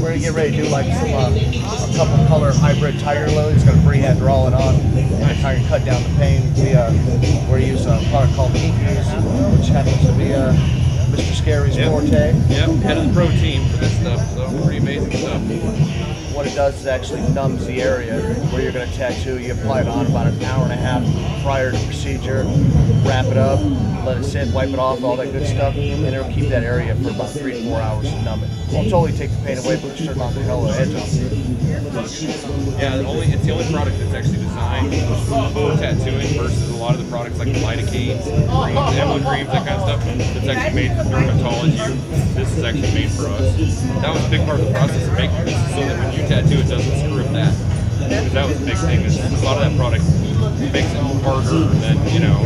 we're gonna get ready to do like some a couple color hybrid tiger lilies. Got a freehand drawing on, and kind of cut down the paint. We're using a product called Ink Eeze, which happens to be Mr. Scary's forte. Yep, head of the pro team for this stuff. So pretty amazing stuff. What it does is actually numbs the area where you're going to tattoo. You apply it on about an hour and a half prior to procedure, wrap it up, let it sit, wipe it off, all that good stuff, and it'll keep that area for about 3 to 4 hours to numb it. Won't totally take the paint away, but it's certainly not the hell of edge off. Yeah, it's the only product that's actually designed for tattooing versus a lot of the products like the lidocaines, emerald creams, that kind of stuff. That's actually made for dermatology. This is actually made for us. That was a big part of the process of making this, so that when you tattoo, it doesn't screw up that. Because that was a big thing. A lot of that product makes it harder than, you know,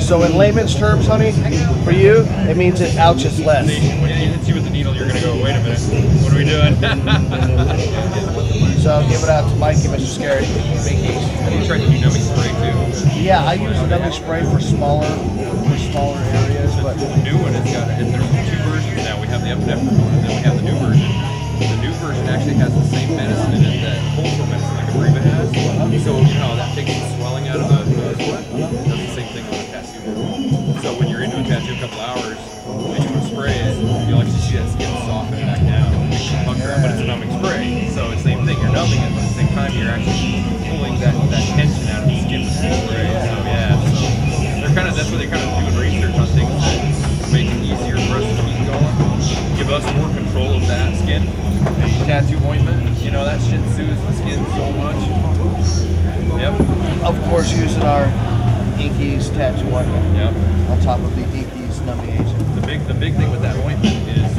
So in layman's terms, honey, for you, it means it ouches less. When you hit you with the needle, you're going to go, wait a minute, what are we doing? So give it out to Mikey, Mr. Scary. Have you tried the new numbing spray too? Yeah, I use a numbing spray for smaller areas, but the new one has got it. There's 2 versions now. We have the epinephrine one, and then we have the new version. The new version actually has the same medicine in it that cultural medicine like Abreva has. So you know that takes the swelling out of the sweat. Does the same thing with a tattoo. So when you're into a tattoo a couple hours and you want to spray it, you'll actually see that skin soften back down. But it's a numbing spray, so it's the same thing. You're numbing it, but at the same time you're actually pulling that tension out of the skin with the spray. So yeah, so that's where they're kind of doing research on things that make it easier for us to keep going. Give us more control of that skin. Tattoo ointment, you know, that shit soothes the skin so much. Yep. Of course, using our Ink Eeze tattoo ointment. Yep. On top of the Ink Eeze numbing agent. The big thing with that ointment is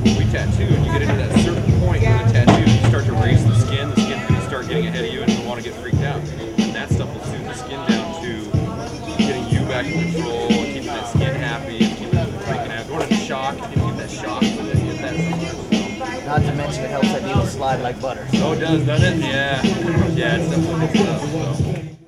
when we tattoo, and you get into that certain point in the tattoo, you start to raise the skin's going to start getting ahead of you, and you want to get freaked out. And that stuff will soothe the skin down to getting you back in control, keeping that skin happy, and keeping it from freaking out. Going into shock, and keep that shock so that you get that sometimes. Not to mention it helps that needle slide like butter. Oh, it does, doesn't it? Yeah. Yeah, it's definitely good stuff. So.